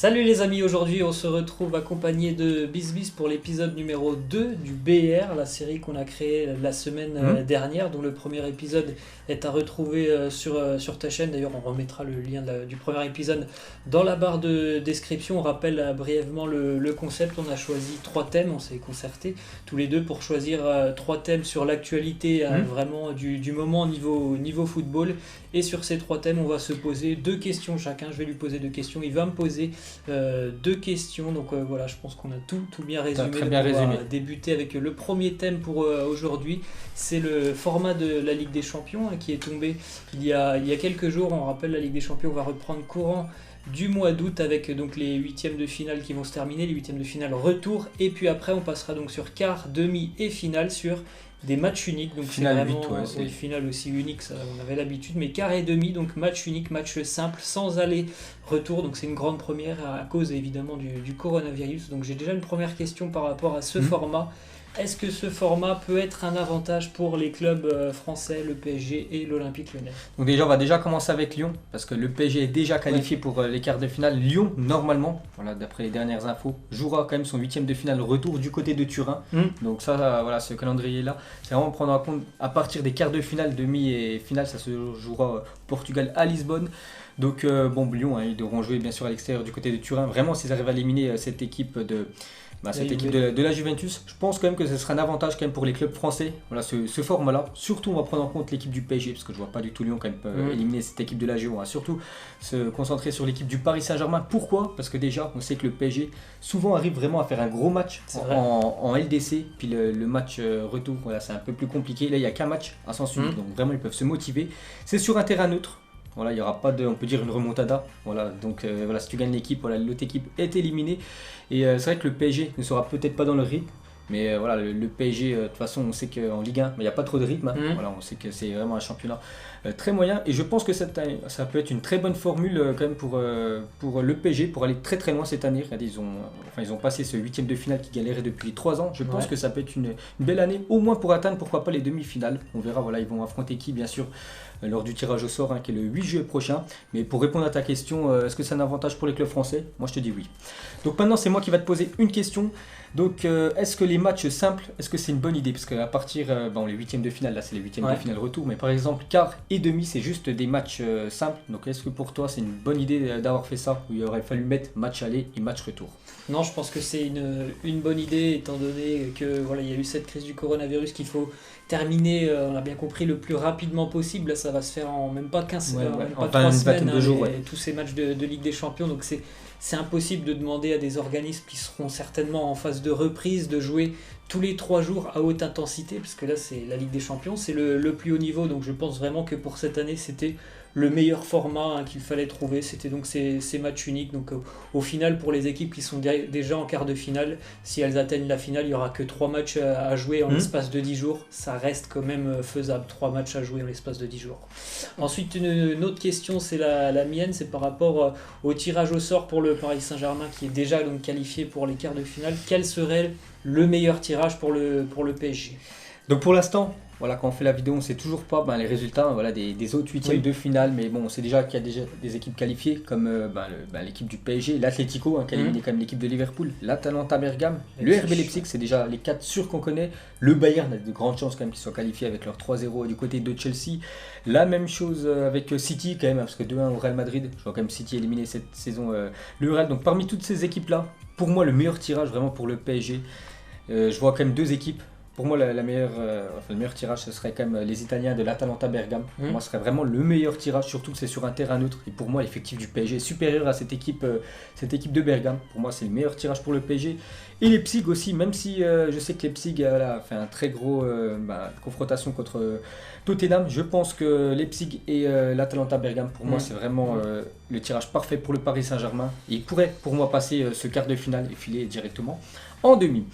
Salut les amis, aujourd'hui on se retrouve accompagné de BizBiz pour l'épisode numéro 2 du BR, la série qu'on a créée la semaine dernière, dont le premier épisode est à retrouver sur ta chaîne. D'ailleurs on remettra le lien du premier épisode dans la barre de description. On rappelle brièvement le concept. On a choisi 3 thèmes, on s'est concerté tous les deux pour choisir 3 thèmes sur l'actualité vraiment du moment niveau football. Et sur ces 3 thèmes on va se poser 2 questions chacun. Je vais lui poser 2 questions, il va me poser 2 questions, donc voilà, je pense qu'on a tout bien résumé. Très bien résumé. On va débuter avec le premier thème pour aujourd'hui. C'est le format de la Ligue des Champions qui est tombé il y a quelques jours. On rappelle, la Ligue des Champions va reprendre courant du mois d'août avec donc les huitièmes de finale qui vont se terminer, les huitièmes de finale retour, et puis après on passera donc sur quart, demi et finale sur des matchs uniques. Donc finale c'est vraiment 8, ouais, une finale aussi unique, ça on avait l'habitude, mais quart et demi, donc match unique, match simple, sans aller-retour. Donc c'est une grande première à cause évidemment du coronavirus. Donc j'ai déjà une première question par rapport à ce format. Est-ce que ce format peut être un avantage pour les clubs français, le PSG et l'Olympique Lyonnais? Donc déjà, on va déjà commencer avec Lyon, parce que le PSG est déjà qualifié pour les quarts de finale. Lyon, normalement, voilà, d'après les dernières infos, jouera quand même son huitième de finale retour du côté de Turin. Donc ça, voilà, ce calendrier-là, c'est vraiment prendre en compte à partir des quarts de finale, demi et finale, ça se jouera au Portugal à Lisbonne. Donc Lyon, ils devront jouer bien sûr à l'extérieur du côté de Turin. Vraiment, s'ils arrivent à éliminer cette équipe de la Juventus, je pense quand même que ce sera un avantage quand même pour les clubs français. Voilà, ce format-là. Surtout, on va prendre en compte l'équipe du PSG, parce que je vois pas du tout Lyon quand même éliminer cette équipe de la Juve. On va surtout se concentrer sur l'équipe du Paris Saint-Germain. Pourquoi? Parce que déjà, on sait que le PSG souvent arrive vraiment à faire un gros match en LDC, puis le match retour, voilà, c'est un peu plus compliqué. Là, il n'y a qu'un match à sens unique, donc vraiment ils peuvent se motiver. C'est sur un terrain neutre. Voilà, il n'y aura pas on peut dire une remontada. Voilà, donc voilà, si tu gagnes l'équipe, voilà, l'autre équipe est éliminée. Et c'est vrai que le PSG ne sera peut-être pas dans le rythme. Mais voilà, le PSG, de toute façon, on sait qu'en Ligue 1, il n'y a pas trop de rythme. Voilà, on sait que c'est vraiment un championnat très moyen. Et je pense que ça peut être une très bonne formule quand même pour le PSG, pour aller très très loin cette année. Regardez, ils ont passé ce huitième de finale qui galérait depuis 3 ans. Je pense que ça peut être une belle année, au moins pour atteindre, pourquoi pas, les demi-finales. On verra, voilà, ils vont affronter qui, bien sûr, lors du tirage au sort, qui est le 8 juillet prochain. Mais pour répondre à ta question, est-ce que c'est un avantage pour les clubs français? Moi, je te dis oui. Donc maintenant, c'est moi qui va te poser une question. Donc, est-ce que les matchs simples, est-ce que c'est une bonne idée? Parce qu'à partir, les huitièmes de finale, là c'est les huitièmes de finale retour, mais par exemple, quart et demi, c'est juste des matchs simples. Donc, est-ce que pour toi, c'est une bonne idée d'avoir fait ça, où il aurait fallu mettre match aller et match retour? Non, je pense que c'est une bonne idée, étant donné que voilà, il y a eu cette crise du coronavirus qu'il faut terminer, on a bien compris, le plus rapidement possible. Là, ça va se faire en même pas 15 même pas 3 semaines, tous ces matchs de Ligue des Champions. Donc c'est impossible de demander à des organismes qui seront certainement en phase de reprise de jouer tous les 3 jours à haute intensité, parce que là c'est la Ligue des Champions, c'est le plus haut niveau. Donc je pense vraiment que pour cette année c'était le meilleur format qu'il fallait trouver. C'était donc ces matchs uniques. Donc au final, pour les équipes qui sont déjà en quart de finale, si elles atteignent la finale, il n'y aura que 3 matchs à jouer en l'espace de 10 jours. Ça reste quand même faisable, 3 matchs à jouer en l'espace de 10 jours. Ensuite, une autre question, c'est la mienne, c'est par rapport au tirage au sort pour le Paris Saint-Germain qui est déjà donc qualifié pour les quarts de finale. Quel serait le meilleur tirage pour le PSG? Donc pour l'instant, voilà, quand on fait la vidéo, on ne sait toujours pas les résultats des autres huitièmes de finale, mais bon, on sait déjà qu'il y a déjà des équipes qualifiées, comme l'équipe du PSG, l'Atlético, qui a éliminé quand même l'équipe de Liverpool, l'Atalanta Bergame, le RB Leipzig, c'est déjà les 4 sûrs qu'on connaît. Le Bayern a de grandes chances quand même qu'ils soient qualifiés avec leur 3-0 du côté de Chelsea. La même chose avec City quand même, parce que 2-1 au Real Madrid, je vois quand même City éliminer cette saison le Real. Donc parmi toutes ces équipes-là, pour moi le meilleur tirage vraiment pour le PSG, je vois quand même 2 équipes. Pour moi, le meilleur tirage, ce serait quand même les Italiens de l'Atalanta Bergame. Pour moi, ce serait vraiment le meilleur tirage, surtout que c'est sur un terrain neutre. Et pour moi, l'effectif du PSG est supérieur à cette équipe de Bergame. Pour moi, c'est le meilleur tirage pour le PSG. Et Leipzig aussi, même si je sais que Leipzig a fait un très gros confrontation contre Tottenham. Je pense que Leipzig et l'Atalanta Bergame, pour moi, c'est vraiment le tirage parfait pour le Paris Saint-Germain. Et il pourrait, pour moi, passer ce quart de finale et filer directement en demi.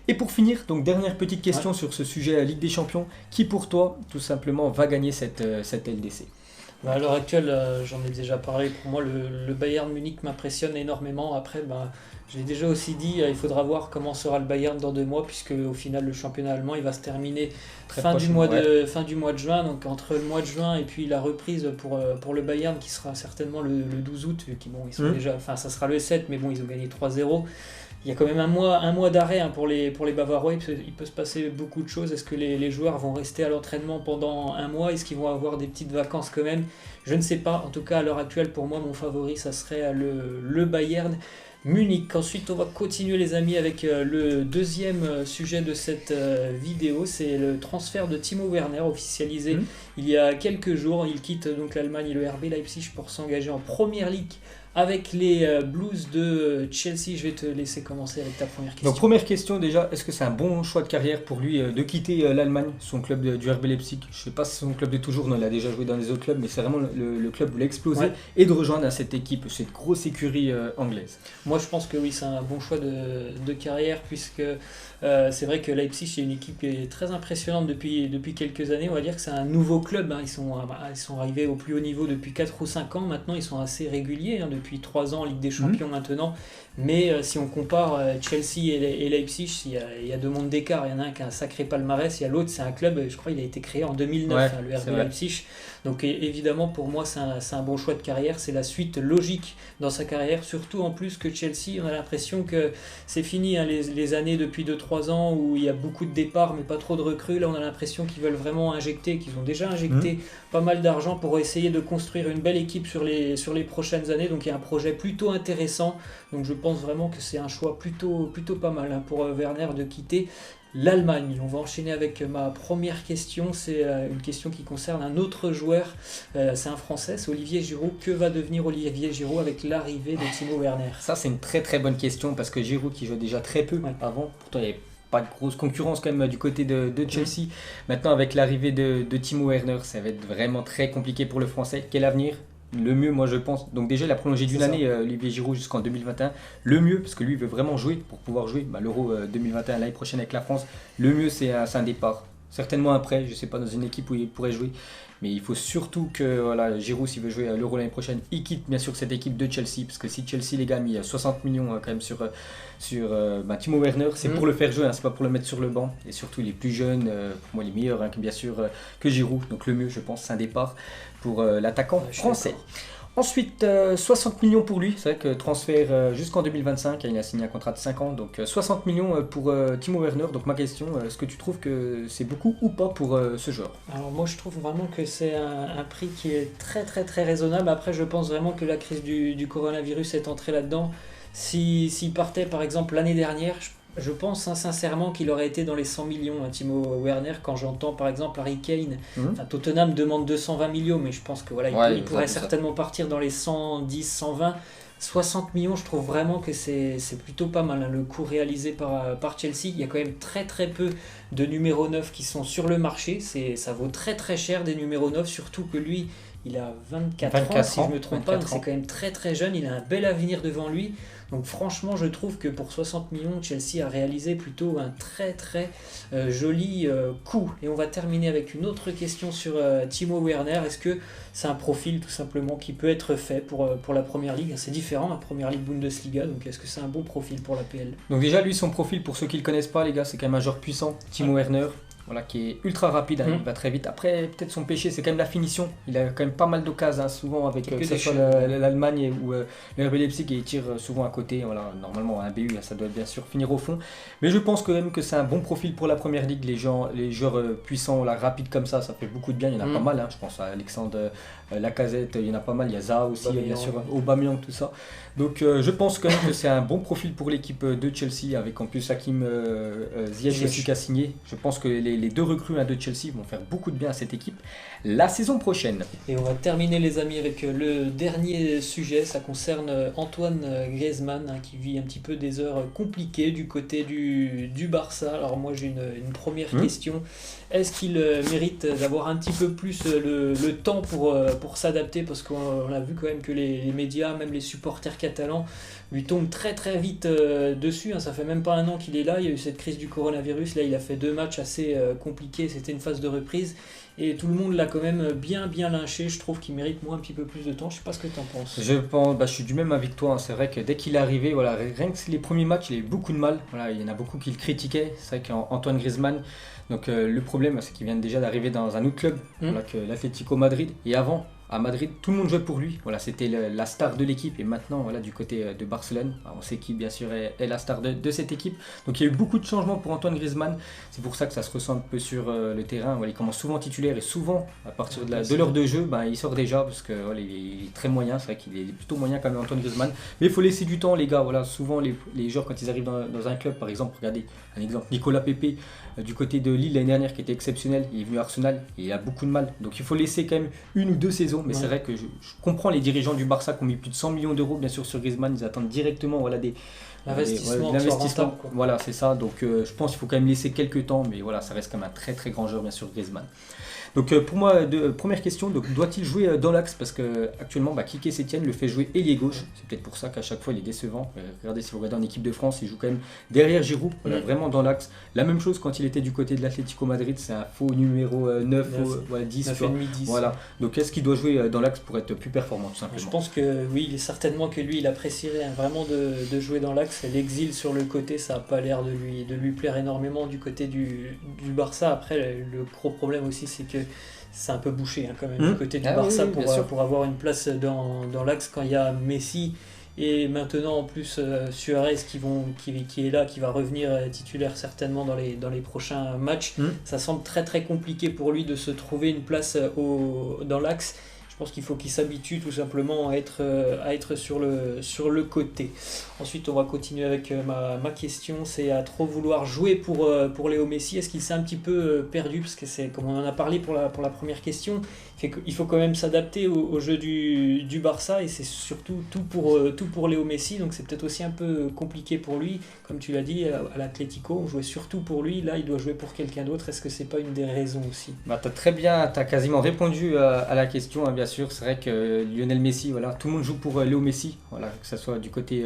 Et pour finir, donc dernière petite question sur ce sujet Ligue des Champions, qui pour toi tout simplement va gagner cette LDC? À l'heure actuelle, j'en ai déjà parlé, pour moi le Bayern Munich m'impressionne énormément. Après, je l'ai déjà aussi dit, il faudra voir comment sera le Bayern dans 2 mois, puisque au final le championnat allemand il va se terminer fin du mois de juin. Donc entre le mois de juin et puis la reprise pour le Bayern qui sera certainement le 12 août, ils sont déjà, ça sera le 7, mais bon, ils ont gagné 3-0. Il y a quand même un mois d'arrêt pour les Bavarois. Il peut se passer beaucoup de choses. Est-ce que les joueurs vont rester à l'entraînement pendant un mois? Est-ce qu'ils vont avoir des petites vacances quand même? Je ne sais pas. En tout cas, à l'heure actuelle, pour moi, mon favori, ça serait le Bayern Munich. Ensuite, on va continuer, les amis, avec le deuxième sujet de cette vidéo. C'est le transfert de Timo Werner, officialisé il y a quelques jours. Il quitte donc l'Allemagne et le RB Leipzig pour s'engager en Première Ligue avec les Blues de Chelsea. Je vais te laisser commencer avec ta première question. Donc première question déjà, est-ce que c'est un bon choix de carrière pour lui de quitter l'Allemagne, son club du RB Leipzig? Je ne sais pas si c'est son club de toujours, non, il a déjà joué dans les autres clubs, mais c'est vraiment le club où il a explosé, et de rejoindre cette équipe, cette grosse écurie anglaise. Moi je pense que oui, c'est un bon choix de carrière, puisque c'est vrai que Leipzig c'est une équipe qui est très impressionnante depuis quelques années. On va dire que c'est un nouveau club, ils sont arrivés au plus haut niveau depuis 4 ou 5 ans. Maintenant ils sont assez réguliers, depuis 3 ans en Ligue des Champions maintenant. Mais si on compare Chelsea et Leipzig, il y a 2 mondes d'écart. Il y en a un qui a un sacré palmarès, il y a l'autre, c'est un club, je crois il a été créé en 2009, le RB Leipzig. Donc évidemment pour moi c'est un bon choix de carrière, c'est la suite logique dans sa carrière, surtout en plus que Chelsea, on a l'impression que c'est fini, les années depuis 2-3 ans où il y a beaucoup de départs mais pas trop de recrues. Là on a l'impression qu'ils veulent vraiment injecter, qu'ils ont déjà injecté pas mal d'argent pour essayer de construire une belle équipe sur les prochaines années. Donc il y a un projet plutôt intéressant, donc je pense vraiment que c'est un choix plutôt pas mal pour Werner de quitter l'Allemagne. On va enchaîner avec ma première question. C'est une question qui concerne un autre joueur, c'est un Français, c'est Olivier Giroud. Que va devenir Olivier Giroud avec l'arrivée de Timo Werner? Ça c'est une très très bonne question, parce que Giroud qui jouait déjà très peu avant, pourtant il y avait pas de grosse concurrence quand même du côté de Chelsea. Maintenant avec l'arrivée de Timo Werner, ça va être vraiment très compliqué pour le Français. Quel avenir? Le mieux, moi je pense, donc déjà il a prolongé d'une année Olivier Giroud jusqu'en 2021. Le mieux, parce que lui il veut vraiment jouer, pour pouvoir jouer l'Euro 2021 l'année prochaine avec la France, le mieux c'est un départ. Certainement après, je ne sais pas, dans une équipe où il pourrait jouer. Mais il faut surtout que Giroud, s'il veut jouer à l'Euro l'année prochaine, il quitte bien sûr cette équipe de Chelsea. Parce que si Chelsea, les gars, a mis 60 millions quand même sur Timo Werner, c'est pour le faire jouer, c'est pas pour le mettre sur le banc. Et surtout, il est plus jeune, pour moi il est meilleur bien sûr que Giroud. Donc le mieux, je pense, c'est un départ pour l'attaquant français. Ensuite, 60 millions pour lui, c'est vrai que transfert jusqu'en 2025, il a signé un contrat de 5 ans, donc 60 millions pour Timo Werner. Donc ma question, est-ce que tu trouves que c'est beaucoup ou pas pour ce joueur? Alors moi je trouve vraiment que c'est un prix qui est très très très raisonnable. Après je pense vraiment que la crise du coronavirus est entrée là-dedans. S'il partait par exemple l'année dernière, je pense sincèrement qu'il aurait été dans les 100 millions, Timo Werner. Quand j'entends par exemple Harry Kane, Tottenham demande 220 millions, mais je pense que il pourrait certainement partir dans les 110, 120. 60 millions, je trouve vraiment que c'est plutôt pas mal, le coût réalisé par Chelsea. Il y a quand même très très peu de numéros 9 qui sont sur le marché. Ça vaut très très cher des numéros 9, surtout que lui, il a 24 ans, si je ne me trompe pas, donc c'est quand même très très jeune. Il a un bel avenir devant lui. Donc franchement, je trouve que pour 60 millions, Chelsea a réalisé plutôt un très très joli coup. Et on va terminer avec une autre question sur Timo Werner. Est-ce que c'est un profil tout simplement qui peut être fait pour la Première Ligue? C'est différent, la Première Ligue Bundesliga, donc est-ce que c'est un bon profil pour la PL? Donc déjà, lui, son profil, pour ceux qui ne le connaissent pas, les gars, c'est quand même un joueur puissant, Timo Werner. Qui est ultra rapide, il va très vite. Après, peut-être son péché, c'est quand même la finition. Il a quand même pas mal d'occasions, souvent avec que ce soit l'Allemagne ou le RB Leipzig, et il tire souvent à côté. Normalement, un BU, ça doit bien sûr finir au fond. Mais je pense quand même que c'est un bon profil pour la Première Ligue. Les joueurs puissants, rapides comme ça fait beaucoup de bien. Il y en a pas mal. Je pense à Alexandre Lacazette, il y en a pas mal. Il y a Zaha aussi, bien sûr, Aubameyang, tout ça. Donc je pense quand même que c'est un bon profil pour l'équipe de Chelsea, avec en plus Hakim Ziyech aussi qui a signé. Je pense que les 2 recrues de Chelsea vont faire beaucoup de bien à cette équipe la saison prochaine. Et on va terminer, les amis, avec le dernier sujet. Ça concerne Antoine Griezmann, qui vit un petit peu des heures compliquées du côté du Barça. Alors moi j'ai une première question. Est-ce qu'il mérite d'avoir un petit peu plus le temps pour s'adapter? Parce qu'on a vu quand même que les médias, même les supporters catalans, lui tombent très très vite dessus. Ça fait même pas un an qu'il est là. Il y a eu cette crise du coronavirus. Là il a fait 2 matchs assez compliqué, c'était une phase de reprise. Et tout le monde l'a quand même bien lynché. Je trouve qu'il mérite moi un petit peu plus de temps. Je sais pas ce que tu en penses. Je suis du même avis que toi. C'est vrai que dès qu'il est arrivé, voilà, rien que les premiers matchs, il a eu beaucoup de mal. Voilà, il y en a beaucoup qui le critiquaient. C'est vrai qu'Antoine Griezmann, donc le problème, c'est qu'il vient déjà d'arriver dans un autre club, voilà, que l'Atlético Madrid. Et avant, à Madrid, tout le monde jouait pour lui. Voilà, c'était la star de l'équipe. Et maintenant, voilà, du côté de Barcelone, on sait qui bien sûr est la star de cette équipe. Donc il y a eu beaucoup de changements pour Antoine Griezmann. C'est pour ça que ça se ressent un peu sur le terrain. Voilà, il commence souvent titulaire et souvent, à partir de l'heure de jeu, il sort déjà parce que voilà, il est très moyen. C'est vrai qu'il est plutôt moyen quand même, Antoine Griezmann. Mais il faut laisser du temps, les gars. Voilà, souvent les joueurs, quand ils arrivent dans un club, par exemple, regardez un exemple, Nicolas Pepe du côté de Lille l'année dernière, qui était exceptionnel. Il est venu à Arsenal et il a beaucoup de mal. Donc il faut laisser quand même 1 ou 2 saisons. Mais c'est vrai que je comprends les dirigeants du Barça qui ont mis plus de 100 millions d'euros bien sûr sur Griezmann. Ils attendent directement l'investissement. Voilà, c'est ça. Donc je pense qu'il faut quand même laisser quelques temps. Mais voilà, ça reste quand même un très très grand joueur bien sûr, Griezmann. Donc pour moi, première question, donc, doit-il jouer dans l'axe? Parce que actuellement, Quique Sétienne le fait jouer ailier gauche. C'est peut-être pour ça qu'à chaque fois il est décevant. Regardez, si vous regardez en équipe de France, il joue quand même derrière Giroud, voilà, vraiment dans l'axe. La même chose quand il était du côté de l'Atlético Madrid, c'est un faux numéro 9, 10. 10. Voilà. Donc est-ce qu'il doit jouer dans l'axe pour être plus performant tout simplement? Je pense que oui, certainement que lui, il apprécierait vraiment de jouer dans l'axe. L'exil sur le côté, ça n'a pas l'air de lui plaire énormément du côté du Barça. Après, le gros problème aussi, c'est que c'est un peu bouché quand même du côté du Barça pour avoir une place dans l'axe quand il y a Messi et maintenant en plus Suarez qui est là, qui va revenir titulaire certainement dans les prochains matchs. Ça semble très très compliqué pour lui de se trouver une place dans l'axe. Je pense qu'il faut qu'il s'habitue tout simplement à être sur le côté. Ensuite, on va continuer avec ma question, c'est à trop vouloir jouer pour Léo Messi. Est-ce qu'il s'est un petit peu perdu? Parce que c'est comme on en a parlé pour la première question, il faut quand même s'adapter au jeu du Barça et c'est surtout tout pour Léo Messi. Donc c'est peut-être aussi un peu compliqué pour lui. Comme tu l'as dit, à l'Atlético, on jouait surtout pour lui. Là, il doit jouer pour quelqu'un d'autre. Est-ce que c'est pas une des raisons aussi? T'as quasiment répondu à la question, bien sûr. C'est vrai que Lionel Messi, voilà, tout le monde joue pour Léo Messi, voilà, que ce soit du côté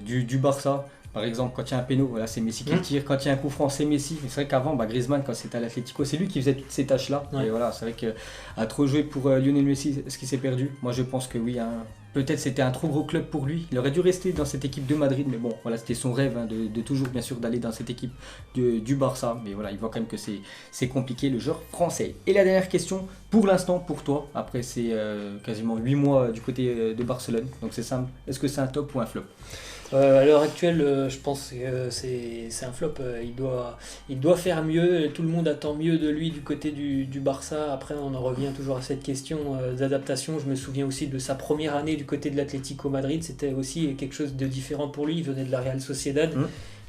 du Barça. Par exemple, quand il y a un péno, voilà, c'est Messi qui le tire. Quand il y a un coup franc, c'est Messi. C'est vrai qu'avant, Griezmann, quand c'était à l'Atlético, c'est lui qui faisait toutes ces tâches-là. Et voilà, c'est vrai qu'à trop jouer pour Lionel Messi, est-ce qu'il s'est perdu? Moi, je pense que oui. Peut-être c'était un trop gros club pour lui. Il aurait dû rester dans cette équipe de Madrid, mais bon, voilà, c'était son rêve de toujours, bien sûr, d'aller dans cette équipe du Barça. Mais voilà, il voit quand même que c'est compliqué, le joueur français. Et la dernière question, pour l'instant, pour toi, après c'est quasiment 8 mois du côté de Barcelone, donc c'est simple, est-ce que c'est un top ou un flop? À l'heure actuelle, je pense que c'est un flop. Il doit faire mieux. Tout le monde attend mieux de lui du côté du Barça. Après, on en revient toujours à cette question d'adaptation. Je me souviens aussi de sa première année du côté de l'Atlético Madrid. C'était aussi quelque chose de différent pour lui. Il venait de la Real Sociedad.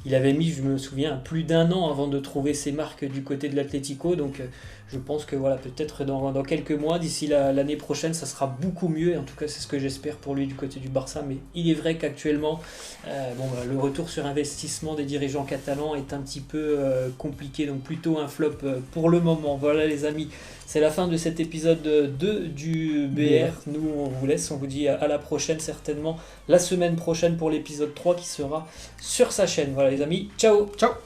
Il avait mis, je me souviens, plus d'1 an avant de trouver ses marques du côté de l'Atlético. Donc je pense que voilà, peut-être dans quelques mois, d'ici l'année prochaine, ça sera beaucoup mieux. Et en tout cas, c'est ce que j'espère pour lui du côté du Barça. Mais il est vrai qu'actuellement, le retour sur investissement des dirigeants catalans est un petit peu compliqué. Donc plutôt un flop pour le moment. Voilà les amis. C'est la fin de cet épisode 2 du BR. Nous, on vous laisse, on vous dit à la prochaine, certainement la semaine prochaine pour l'épisode 3 qui sera sur sa chaîne. Voilà les amis, ciao. Ciao.